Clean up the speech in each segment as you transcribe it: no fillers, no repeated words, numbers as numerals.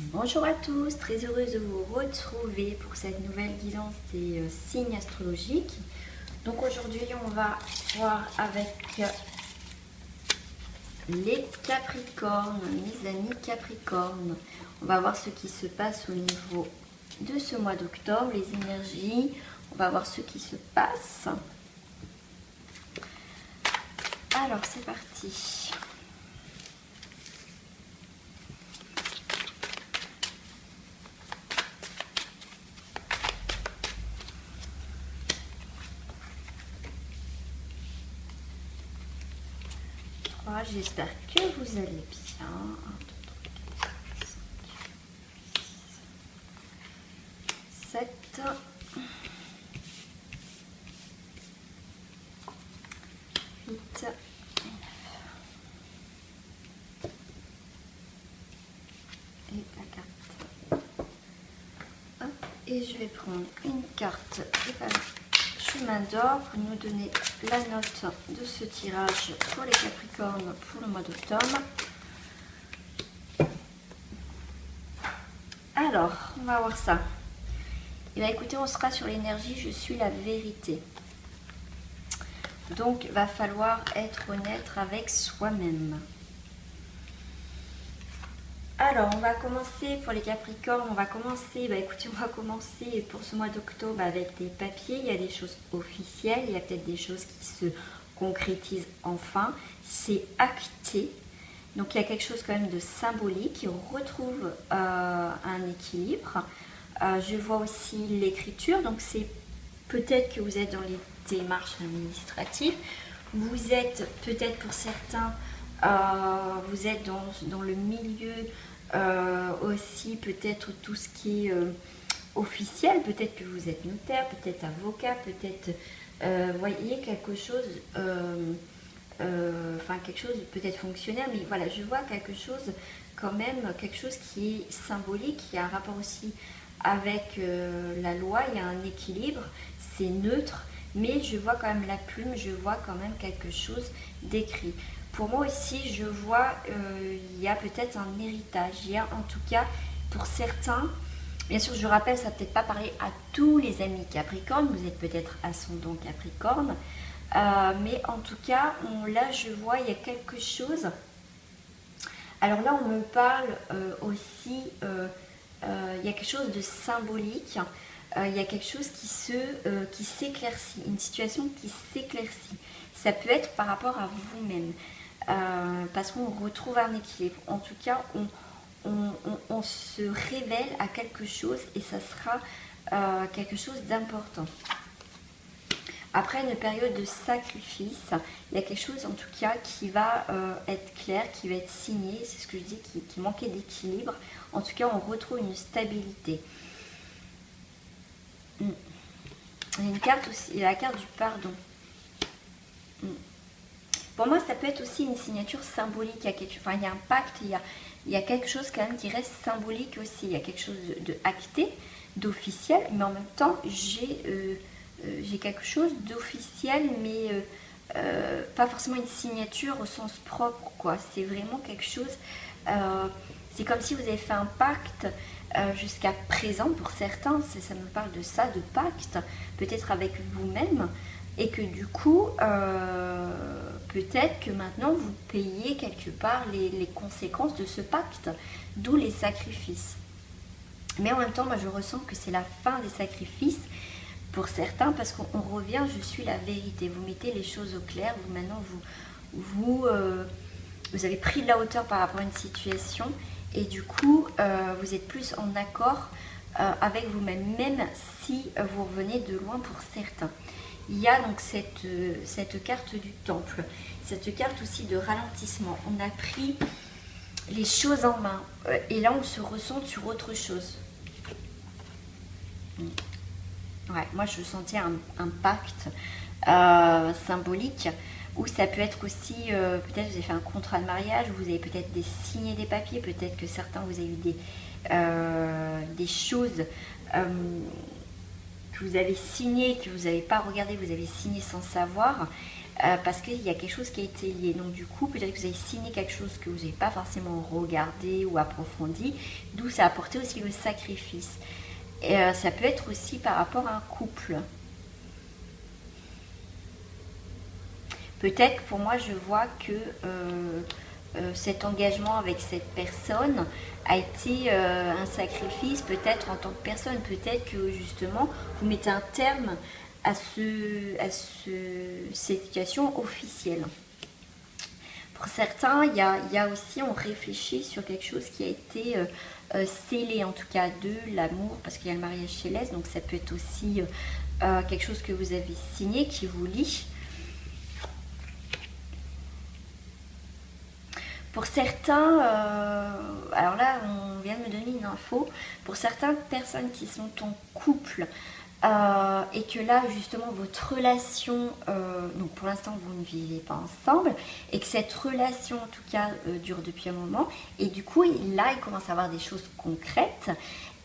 Bonjour à tous, très heureuse de vous retrouver pour cette nouvelle guidance des signes astrologiques. Donc aujourd'hui on va voir avec les Capricornes, mes amis Capricornes. On va voir ce qui se passe au niveau de ce mois d'octobre, les énergies, on va voir ce qui se passe. Alors c'est parti. J'espère que vous allez bien. 1, 2, 3, 4, 5, 6, 7, 8 et la carte. Hop. Et je vais prendre une carte de chemin d'or pour nous donner la note de ce tirage pour les Capricornes pour le mois d'octobre. Alors, on va voir ça. Et bien écoutez, on sera sur l'énergie, je suis la vérité. Donc, va falloir être honnête avec soi-même. Alors, on va commencer pour les Capricornes, on va commencer pour ce mois d'octobre avec des papiers. Il y a des choses officielles, il y a peut-être des choses qui se concrétisent enfin. C'est acté. Donc, il y a quelque chose quand même de symbolique. On retrouve un équilibre. Je vois aussi l'écriture. Donc, c'est peut-être que vous êtes dans les démarches administratives. Vous êtes peut-être pour certains... vous êtes dans le milieu aussi, peut-être tout ce qui est officiel, peut-être que vous êtes notaire, peut-être avocat, peut-être voyez quelque chose, quelque chose peut-être fonctionnaire, mais voilà, je vois quelque chose quand même, quelque chose qui est symbolique, qui a un rapport aussi avec la loi, il y a un équilibre, c'est neutre, mais je vois quand même la plume, je vois quand même quelque chose d'écrit. Pour moi aussi, je vois, il y a peut-être un héritage. Il y a en tout cas, pour certains, bien sûr, je rappelle, ça ne va peut-être pas parler à tous les amis Capricorne, vous êtes peut-être ascendant Capricorne, mais en tout cas, là, je vois, il y a quelque chose. Alors là, on me parle aussi, il y a quelque chose de symbolique, il y a quelque chose qui s'éclaircit, une situation qui s'éclaircit. Ça peut être par rapport à vous-même. Parce qu'on retrouve un équilibre. En tout cas, on se révèle à quelque chose et ça sera quelque chose d'important. Après une période de sacrifice, il y a quelque chose en tout cas qui va être clair, qui va être signé, c'est ce que je dis, qui manquait d'équilibre. En tout cas, on retrouve une stabilité. Il y a une carte aussi, il y a la carte du pardon. Pour moi, ça peut être aussi une signature symbolique. Il y a un pacte, il y a quelque chose quand même qui reste symbolique aussi. Il y a quelque chose de acté, d'officiel, mais en même temps, j'ai quelque chose d'officiel, mais pas forcément une signature au sens propre, quoi. C'est vraiment quelque chose... c'est comme si vous avez fait un pacte jusqu'à présent, pour certains, ça me parle de ça, de pacte, peut-être avec vous-même, et que du coup, peut-être que maintenant vous payez quelque part les conséquences de ce pacte, d'où les sacrifices. Mais en même temps, moi je ressens que c'est la fin des sacrifices pour certains, parce qu'on revient, je suis la vérité. Vous mettez les choses au clair, vous avez pris de la hauteur par rapport à une situation, et du coup, vous êtes plus en accord avec vous-même, même si vous revenez de loin pour certains. Il y a donc cette carte du temple, cette carte aussi de ralentissement. On a pris les choses en main et là on se ressent sur autre chose. Ouais, moi je sentais un pacte symbolique, ou ça peut être aussi, peut-être vous avez fait un contrat de mariage, vous avez peut-être signé des papiers, peut-être que certains vous avez eu des choses que vous avez signé, que vous n'avez pas regardé, vous avez signé sans savoir. parce qu'il y a quelque chose qui a été lié. Donc du coup, peut-être que vous avez signé quelque chose que vous n'avez pas forcément regardé ou approfondi, d'où ça a apporté aussi le sacrifice. Et ça peut être aussi par rapport à un couple. Peut-être que pour moi, je vois que cet engagement avec cette personne a été un sacrifice, peut-être en tant que personne. Peut-être que justement, vous mettez un terme à cette situation officielle. Pour certains, il y a aussi, on réfléchit sur quelque chose qui a été scellé, en tout cas de l'amour, parce qu'il y a le mariage céleste, donc ça peut être aussi quelque chose que vous avez signé, qui vous lie. Pour certains, alors là, on vient de me donner une info, pour certaines personnes qui sont en couple, et que là, justement, votre relation, donc pour l'instant, vous ne vivez pas ensemble, et que cette relation, en tout cas, dure depuis un moment, et du coup, là, il commence à avoir des choses concrètes,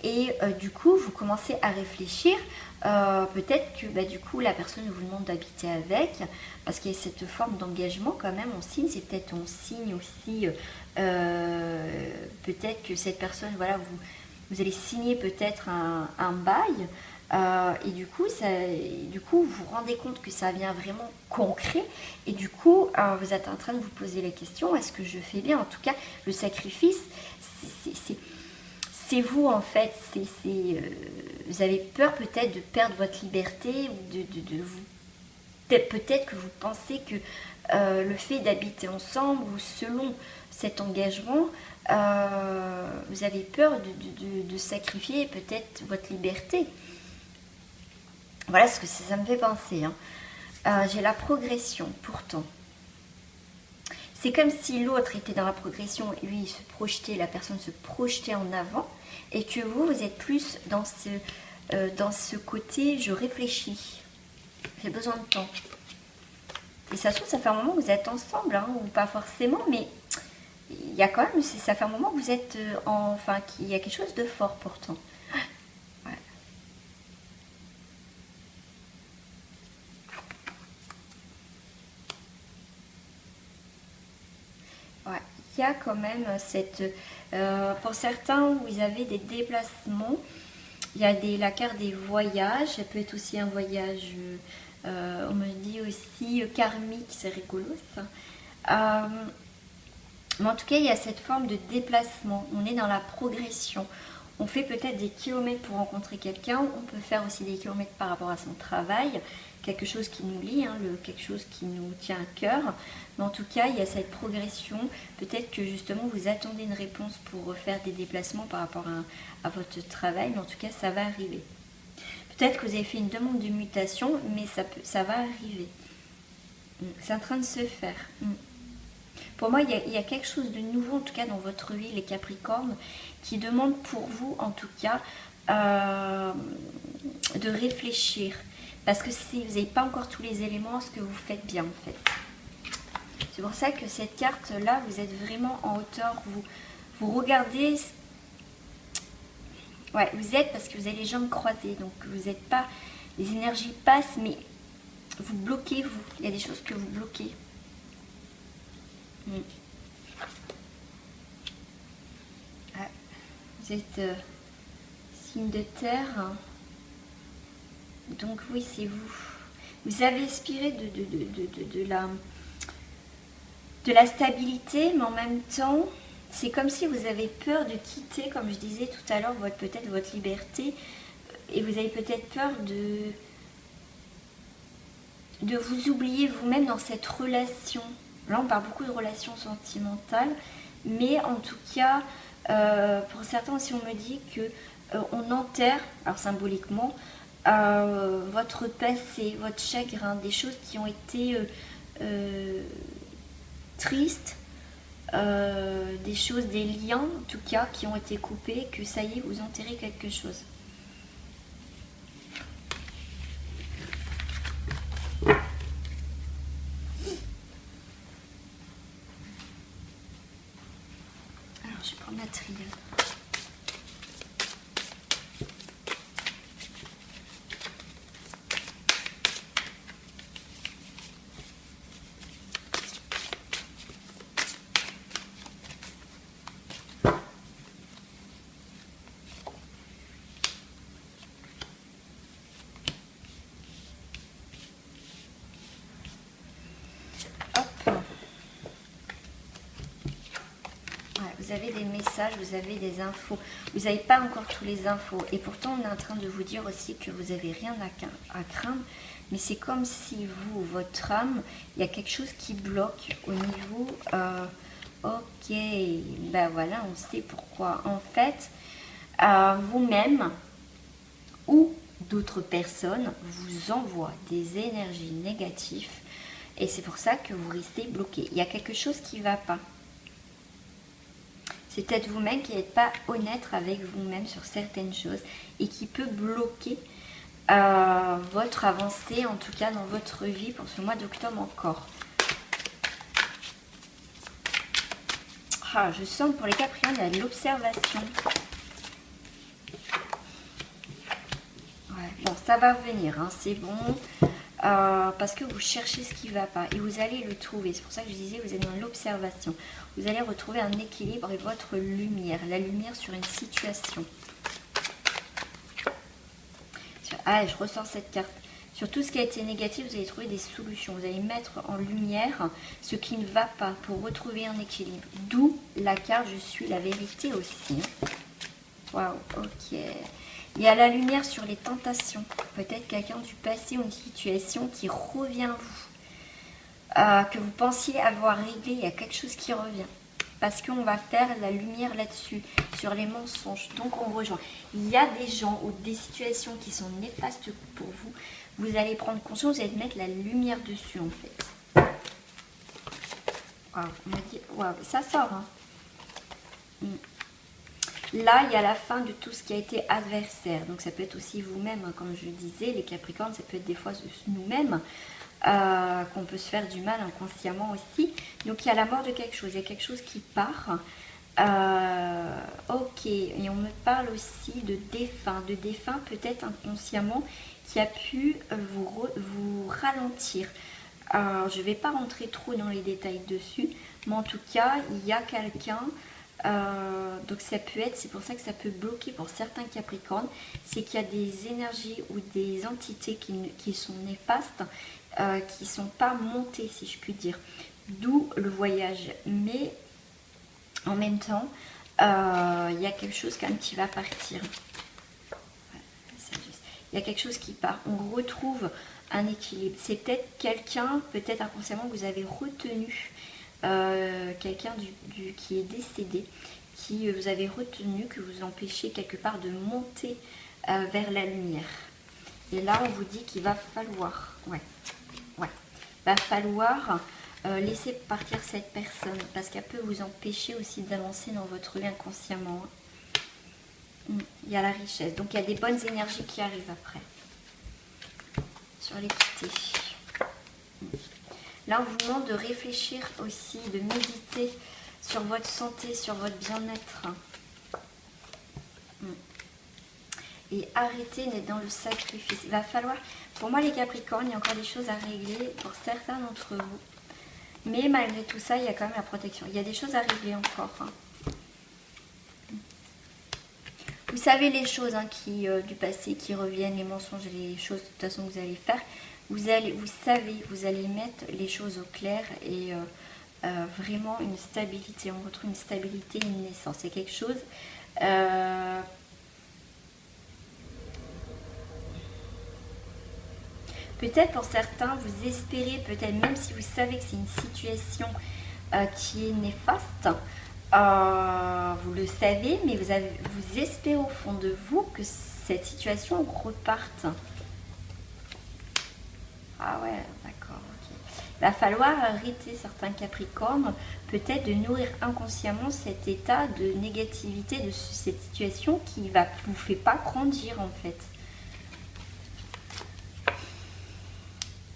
et du coup, vous commencez à réfléchir, peut-être que bah, du coup, la personne vous demande d'habiter avec, parce qu'il y a cette forme d'engagement quand même, on signe, c'est peut-être on signe aussi, peut-être que cette personne, voilà, vous allez signer peut-être un bail, et du coup, vous vous rendez compte que ça devient vraiment concret, et du coup, vous êtes en train de vous poser la question, est-ce que je fais bien? En tout cas, le sacrifice, c'est vous en fait, vous avez peur peut-être de perdre votre liberté, ou de vous, peut-être que vous pensez que le fait d'habiter ensemble, ou selon cet engagement, vous avez peur de sacrifier peut-être votre liberté. Voilà ce que ça me fait penser. Hein. J'ai la progression, pourtant. C'est comme si l'autre était dans la progression, et lui, il se projetait, la personne se projetait en avant, et que vous êtes plus dans ce côté, je réfléchis, j'ai besoin de temps. Et ça se trouve, ça fait un moment que vous êtes ensemble, hein, ou pas forcément, mais il y a quand même, ça fait un moment que vous êtes, enfin, qu'il y a quelque chose de fort pourtant. Ouais, il y a quand même cette... pour certains, vous avez des déplacements. Il y a la carte des voyages. Ça peut être aussi un voyage, on me dit aussi karmique, c'est rigolo ça. Mais en tout cas, il y a cette forme de déplacement. On est dans la progression. On fait peut-être des kilomètres pour rencontrer quelqu'un. On peut faire aussi des kilomètres par rapport à son travail. Quelque chose qui nous lie, hein, quelque chose qui nous tient à cœur. Mais en tout cas, il y a cette progression. Peut-être que justement, vous attendez une réponse pour faire des déplacements par rapport à votre travail. Mais en tout cas, ça va arriver. Peut-être que vous avez fait une demande de mutation, mais ça va arriver. C'est en train de se faire. Pour moi, il y a quelque chose de nouveau, en tout cas dans votre vie, les Capricornes, qui demande pour vous, en tout cas, de réfléchir. Parce que si vous n'avez pas encore tous les éléments, ce que vous faites bien, en fait. C'est pour ça que cette carte-là, vous êtes vraiment en hauteur. Vous regardez... Ouais, vous êtes parce que vous avez les jambes croisées. Donc, vous n'êtes pas... Les énergies passent, mais vous bloquez, vous. Il y a des choses que vous bloquez. Ah, vous êtes signe de terre. Donc, oui, c'est vous. Vous avez aspiré de la stabilité, mais en même temps... C'est comme si vous avez peur de quitter, comme je disais tout à l'heure, peut-être votre liberté. Et vous avez peut-être peur de vous oublier vous-même dans cette relation. Là, on parle beaucoup de relations sentimentales. Mais en tout cas, pour certains aussi, on me dit qu'on enterre, alors symboliquement, votre passé, votre chagrin, des choses qui ont été tristes. Des choses, des liens en tout cas qui ont été coupés, que ça y est, vous enterrez quelque chose. Alors je vais prendre la triade. vous avez des messages, vous avez des infos. Vous n'avez pas encore tous les infos. Et pourtant, on est en train de vous dire aussi que vous n'avez rien à craindre. Mais c'est comme si vous, votre âme, il y a quelque chose qui bloque au niveau... ok, ben voilà, on sait pourquoi. En fait, vous-même ou d'autres personnes vous envoient des énergies négatives. Et c'est pour ça que vous restez bloqué. Il y a quelque chose qui ne va pas. C'est peut-être vous-même qui n'êtes pas honnête avec vous-même sur certaines choses et qui peut bloquer votre avancée, en tout cas dans votre vie pour ce mois d'octobre encore. Ah, je sens que pour les Capricornes, il y a de l'observation. Ouais, bon, ça va venir, hein, c'est bon. Parce que vous cherchez ce qui ne va pas et vous allez le trouver. C'est pour ça que je disais, vous êtes dans l'observation. Vous allez retrouver un équilibre et votre lumière. La lumière sur une situation. Ah, je ressens cette carte. Sur tout ce qui a été négatif, vous allez trouver des solutions. Vous allez mettre en lumière ce qui ne va pas pour retrouver un équilibre. D'où la carte « Je suis la vérité » aussi. Waouh, ok. Il y a la lumière sur les tentations. Peut-être quelqu'un du passé ou une situation qui revient à vous. Que vous pensiez avoir réglé, il y a quelque chose qui revient. Parce qu'on va faire la lumière là-dessus, sur les mensonges. Donc on rejoint. Il y a des gens ou des situations qui sont néfastes pour vous. Vous allez prendre conscience, vous allez mettre la lumière dessus en fait. Waouh, on m'a dit, waouh, ça sort. Hein. Là, il y a la fin de tout ce qui a été adversaire. Donc ça peut être aussi vous-même, hein, comme je disais, les Capricornes, ça peut être des fois nous-mêmes. Qu'on peut se faire du mal inconsciemment aussi. Donc il y a la mort de quelque chose, il y a quelque chose qui part. Ok, et on me parle aussi de défunt peut-être inconsciemment qui a pu vous ralentir. Je ne vais pas rentrer trop dans les détails dessus, mais en tout cas, il y a quelqu'un, donc ça peut être, c'est pour ça que ça peut bloquer pour certains Capricornes, c'est qu'il y a des énergies ou des entités qui sont néfastes, qui ne sont pas montées, si je puis dire. D'où le voyage. Mais en même temps, il y a quelque chose quand même qui va partir. Il y a quelque chose qui part. On retrouve un équilibre. C'est peut-être quelqu'un, peut-être inconsciemment, que vous avez retenu. Quelqu'un qui est décédé, qui vous avez retenu, que vous empêchez quelque part de monter vers la lumière. Et là, on vous dit qu'il va falloir... va falloir laisser partir cette personne parce qu'elle peut vous empêcher aussi d'avancer dans votre vie inconsciemment. Il y a la richesse, donc il y a des bonnes énergies qui arrivent après sur l'équité. Là, on vous demande de réfléchir aussi, de méditer sur votre santé, sur votre bien-être. Et arrêter d'être dans le sacrifice. Il va falloir, pour moi les Capricornes, il y a encore des choses à régler pour certains d'entre vous. Mais malgré tout ça, il y a quand même la protection. Il y a des choses à régler encore. Hein. Vous savez les choses du passé qui reviennent, les mensonges, les choses de toute façon que vous allez faire. Vous allez mettre les choses au clair et vraiment une stabilité. On retrouve une stabilité, une naissance. C'est quelque chose... Peut-être pour certains, vous espérez, peut-être même si vous savez que c'est une situation qui est néfaste, vous le savez, mais vous espérez au fond de vous que cette situation reparte. Ah ouais, d'accord, ok. Il va falloir arrêter certains Capricornes, peut-être de nourrir inconsciemment cet état de négativité de cette situation qui ne vous fait pas grandir en fait.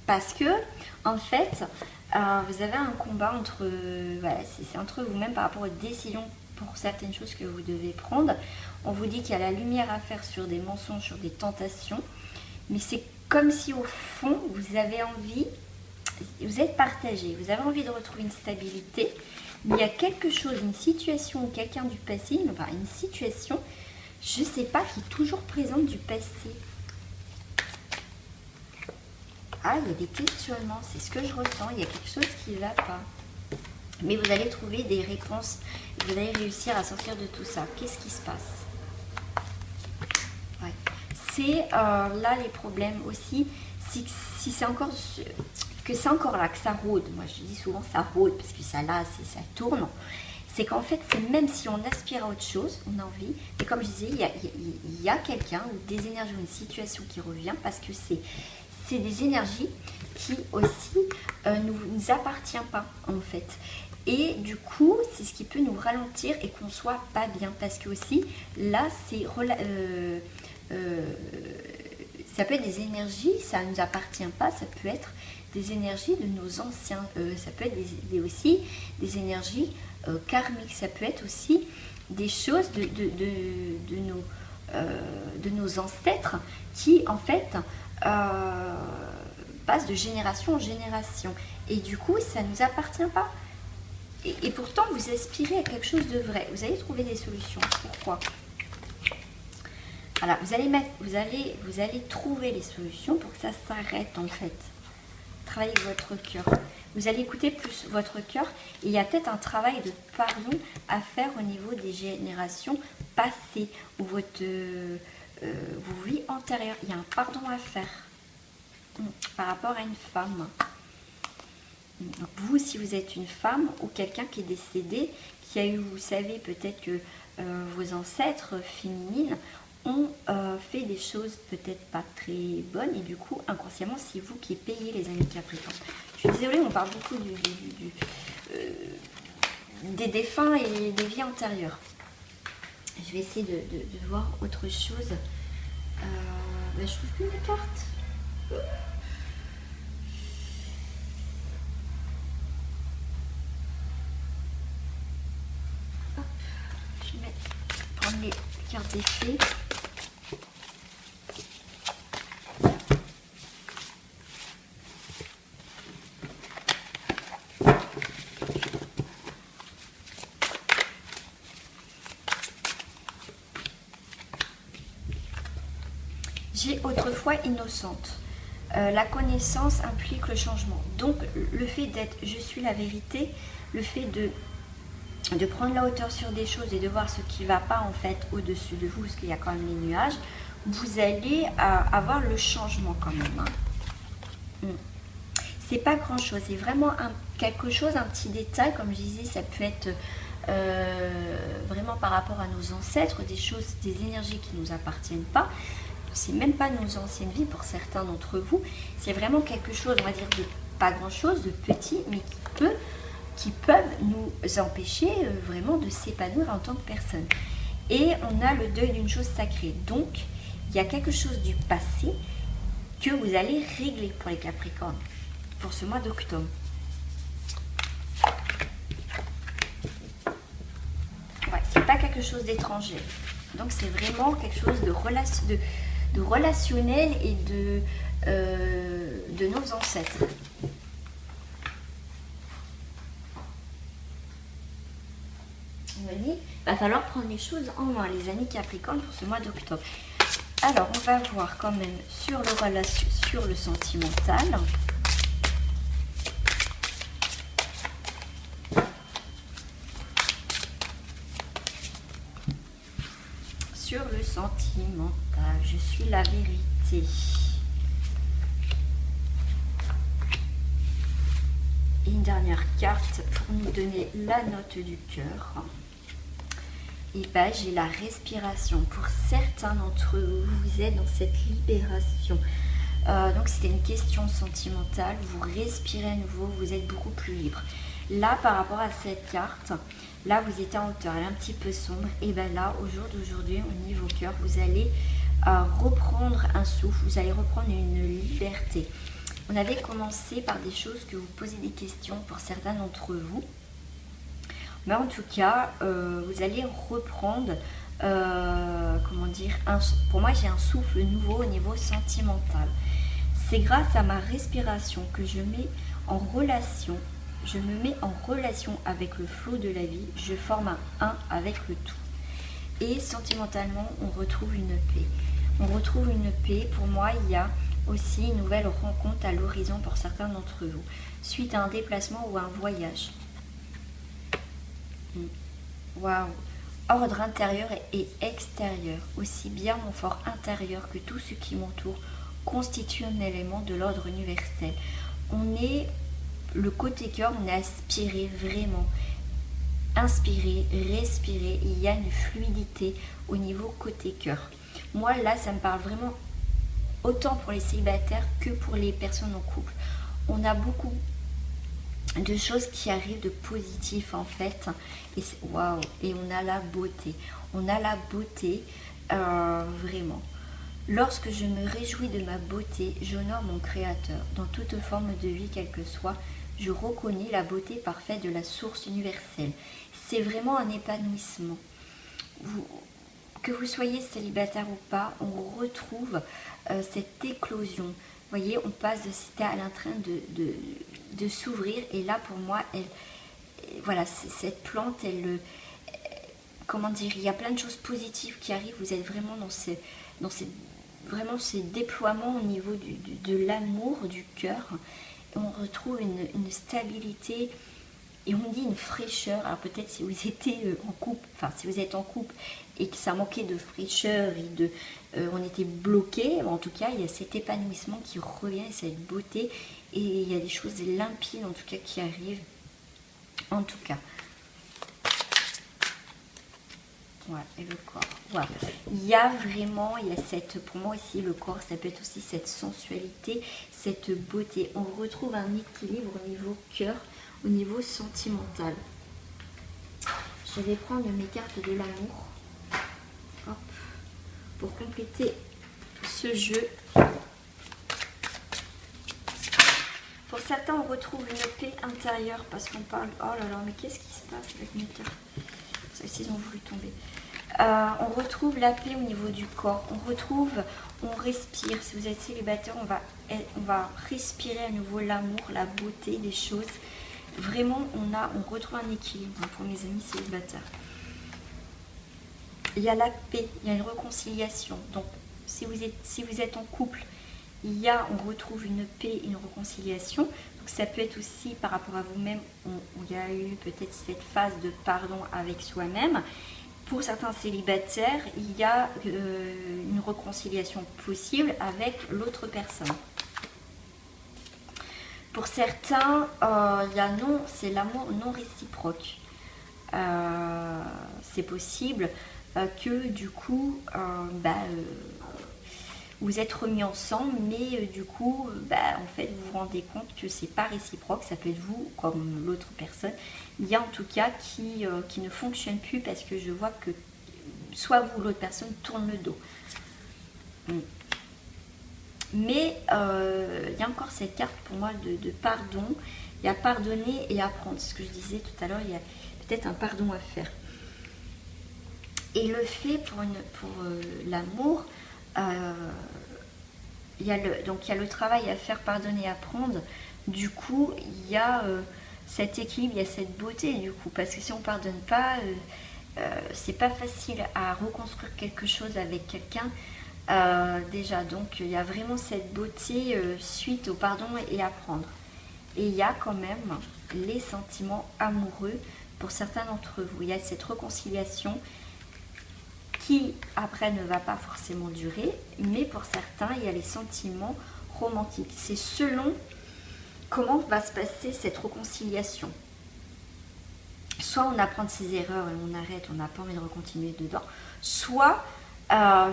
Parce que, en fait, vous avez un combat entre, c'est entre vous-même par rapport aux décisions pour certaines choses que vous devez prendre. On vous dit qu'il y a la lumière à faire sur des mensonges, sur des tentations. Mais c'est comme si au fond, vous avez envie, vous êtes partagé, vous avez envie de retrouver une stabilité. Mais il y a quelque chose, une situation ou quelqu'un du passé, enfin une situation, je ne sais pas, qui est toujours présente du passé. Ah, il y a des questionnements, c'est ce que je ressens, il y a quelque chose qui ne va pas. Mais vous allez trouver des réponses, vous allez réussir à sortir de tout ça. Qu'est-ce qui se passe? Ouais. C'est là les problèmes aussi, si c'est encore que c'est encore là, que ça rôde. Moi je dis souvent ça rôde parce que ça là, ça tourne. C'est qu'en fait, c'est même si on aspire à autre chose, on a envie. Et comme je disais, il y a quelqu'un ou des énergies ou une situation qui revient parce que c'est des énergies qui aussi nous appartient pas en fait. Et du coup, c'est ce qui peut nous ralentir et qu'on soit pas bien. Parce que aussi, là, ça peut être des énergies, ça ne nous appartient pas, ça peut être des énergies de nos anciens, ça peut être aussi des énergies karmiques, ça peut être aussi des choses de nos ancêtres qui en fait passent de génération en génération. Et du coup, ça ne nous appartient pas. Et pourtant, vous aspirez à quelque chose de vrai. Vous allez trouver des solutions. Pourquoi? Voilà, vous allez trouver les solutions pour que ça s'arrête en fait. Travaillez avec votre cœur. Vous allez écouter plus votre cœur. Et il y a peut-être un travail de pardon à faire au niveau des générations passées ou vos vies antérieures. Il y a un pardon à faire par rapport à une femme. Donc vous, si vous êtes une femme ou quelqu'un qui est décédé, qui a eu, vous savez, peut-être que vos ancêtres féminines ont fait des choses peut-être pas très bonnes et du coup, inconsciemment, c'est vous qui payez les amis Capricorne. Je suis désolée, on parle beaucoup des défunts et des vies antérieures. Je vais essayer de voir autre chose. Je trouve plus les cartes. Je vais prendre les cartes des fées. J'ai autrefois innocente. La connaissance implique le changement. Donc le fait d'être je suis la vérité, le fait de prendre la hauteur sur des choses et de voir ce qui ne va pas en fait au-dessus de vous, parce qu'il y a quand même les nuages, vous allez avoir le changement quand même. C'est pas grand chose, c'est vraiment quelque chose, un petit détail, comme je disais, ça peut être vraiment par rapport à nos ancêtres, des choses, des énergies qui ne nous appartiennent pas. C'est même pas nos anciennes vies pour certains d'entre vous, c'est vraiment quelque chose, on va dire, de pas grand chose, de petit, mais qui peuvent nous empêcher vraiment de s'épanouir en tant que personne. Et on a le deuil d'une chose sacrée. Donc, il y a quelque chose du passé que vous allez régler pour les Capricornes, pour ce mois d'octobre. Ouais, c'est pas quelque chose d'étranger. Donc, c'est vraiment quelque chose de relationnel et de nos ancêtres. Il va falloir prendre les choses en main, les amis Capricorne, pour ce mois d'octobre. Alors, on va voir quand même sur le sentimental. Sur le sentimental, je suis la vérité. Et une dernière carte pour nous donner la note du cœur. Et bien, j'ai la respiration. Pour certains d'entre vous, vous êtes dans cette libération. Donc, c'était une question sentimentale. Vous respirez à nouveau, vous êtes beaucoup plus libre. Là, par rapport à cette carte, là, vous êtes en hauteur, elle est un petit peu sombre. Et bien là, au jour d'aujourd'hui, au niveau cœur, vous allez reprendre un souffle, vous allez reprendre une liberté. On avait commencé par des choses que vous posez des questions pour certains d'entre vous. Mais en tout cas, vous allez reprendre, comment dire, pour moi j'ai un souffle nouveau au niveau sentimental. C'est grâce à ma respiration que je mets en relation, je me mets en relation avec le flot de la vie, je forme un avec le tout. Et sentimentalement, on retrouve une paix. On retrouve une paix. Pour moi, il y a aussi une nouvelle rencontre à l'horizon pour certains d'entre vous, suite à un déplacement ou à un voyage. Waouh. Ordre intérieur et extérieur, aussi bien mon fort intérieur que tout ce qui m'entoure, constitue un élément de l'ordre universel. On est, le côté cœur, on est aspiré vraiment. Inspirer, respirer, il y a une fluidité au niveau côté cœur. Moi là, ça me parle vraiment autant pour les célibataires que pour les personnes en couple. On a beaucoup de choses qui arrivent de positif en fait, et waouh, et on a la beauté, vraiment. Lorsque je me réjouis de ma beauté, j'honore mon créateur. Dans toute forme de vie, quelle que soit, je reconnais la beauté parfaite de la source universelle. C'est vraiment un épanouissement. Que vous soyez célibataire ou pas, on retrouve cette éclosion. Vous voyez, on passe de c'était à train de s'ouvrir, et là pour moi, voilà, cette plante, comment dire, il y a plein de choses positives qui arrivent. Vous êtes vraiment vraiment ces déploiements au niveau de l'amour, du cœur. On retrouve une stabilité, et on dit une fraîcheur. Alors peut-être si vous étiez en couple, enfin si vous êtes en couple et que ça manquait de fraîcheur et on était bloqué, en tout cas il y a cet épanouissement qui revient, cette beauté, et il y a des choses limpides en tout cas qui arrivent. En tout cas. Voilà, et le corps. Voilà. Il y a vraiment, pour moi aussi, le corps, ça peut être aussi cette sensualité, cette beauté. On retrouve un équilibre au niveau cœur, au niveau sentimental. Je vais prendre mes cartes de l'amour. Hop. Pour compléter ce jeu. Pour certains, on retrouve une paix intérieure parce qu'on parle... Oh là là, mais qu'est-ce qui se passe avec mes cartes? Ils ont voulu tomber. On retrouve la paix au niveau du corps. On respire. Si vous êtes célibataire, on va respirer à nouveau l'amour, la beauté des choses. Vraiment, on retrouve un équilibre pour mes amis célibataires. Il y a la paix, il y a une réconciliation. Donc, si vous êtes en couple, on retrouve une paix, une réconciliation. Donc ça peut être aussi par rapport à vous-même, où il y a eu peut-être cette phase de pardon avec soi-même. Pour certains célibataires, il y a une réconciliation possible avec l'autre personne. Pour certains, c'est l'amour non réciproque. C'est possible que du coup, vous êtes remis ensemble, mais du coup, en fait, vous vous rendez compte que c'est pas réciproque. Ça peut être vous comme l'autre personne. Il y a en tout cas qui ne fonctionne plus parce que je vois que soit vous ou l'autre personne tourne le dos. Mais il y a encore cette carte pour moi de pardon. Il y a pardonner et apprendre. Ce que je disais tout à l'heure, il y a peut-être un pardon à faire. Et le fait pour l'amour, il y a le travail à faire, pardonner, apprendre. Du coup, il y a cet équilibre, il y a cette beauté du coup, parce que si on ne pardonne pas, c'est pas facile à reconstruire quelque chose avec quelqu'un déjà. Donc il y a vraiment cette beauté suite au pardon et apprendre. Et il y a quand même les sentiments amoureux pour certains d'entre vous. Il y a cette réconciliation qui après ne va pas forcément durer, mais pour certains il y a les sentiments romantiques. C'est selon comment va se passer cette réconciliation. Soit on apprend de ses erreurs et on arrête, on n'a pas envie de continuer dedans, soit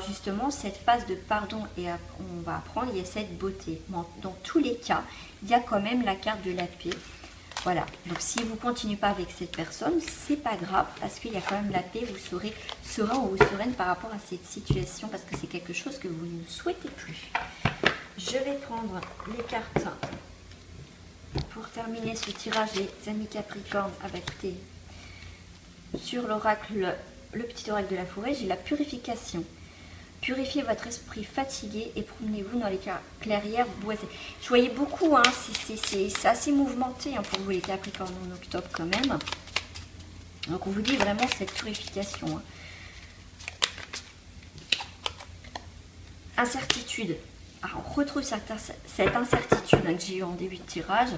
justement cette phase de pardon et on va apprendre, il y a cette beauté. Bon, dans tous les cas, il y a quand même la carte de la paix. Voilà, donc si vous ne continuez pas avec cette personne, c'est pas grave, parce qu'il y a quand même la paix, vous serez serein ou sereine par rapport à cette situation, parce que c'est quelque chose que vous ne souhaitez plus. Je vais prendre les cartes pour terminer ce tirage des amis Capricorne avec sur l'oracle, le petit oracle de la forêt. J'ai la purification. Purifiez votre esprit fatigué et promenez-vous dans les clairières boisées. Je voyais beaucoup, hein, c'est assez mouvementé hein, pour vous les Capricornes en octobre quand même. Donc on vous dit vraiment cette purification. Hein. Incertitude. Alors, on retrouve cette incertitude hein, que j'ai eu en début de tirage.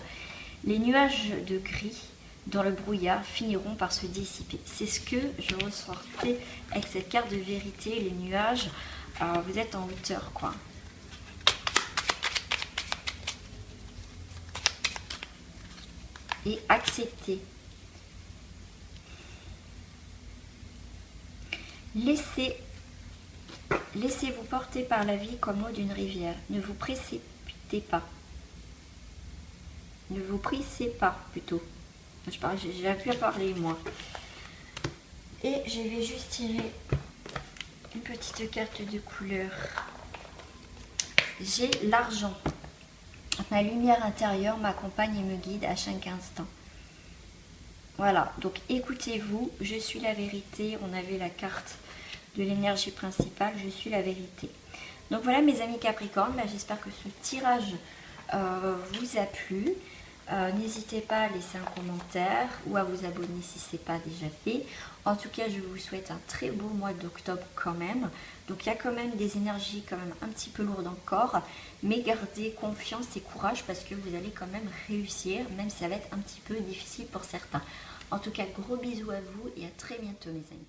Les nuages de gris dans le brouillard finiront par se dissiper. C'est ce que je ressortais avec cette carte de vérité, les nuages. Vous êtes en hauteur, quoi. Et acceptez. Laissez-vous porter par la vie comme l'eau d'une rivière. Ne vous précipitez pas. Ne vous pressez pas, plutôt. J'ai plus à parler, moi. Et je vais juste tirer une petite carte de couleur. J'ai l'argent. Ma lumière intérieure m'accompagne et me guide à chaque instant. Voilà, donc écoutez-vous, je suis la vérité. On avait la carte de l'énergie principale, je suis la vérité. Donc voilà mes amis Capricorne, j'espère que ce tirage vous a plu. N'hésitez pas à laisser un commentaire ou à vous abonner si ce n'est pas déjà fait. En tout cas, je vous souhaite un très beau mois d'octobre quand même. Donc il y a quand même des énergies quand même un petit peu lourdes encore. Mais gardez confiance et courage parce que vous allez quand même réussir, même si ça va être un petit peu difficile pour certains. En tout cas, gros bisous à vous et à très bientôt mes amis.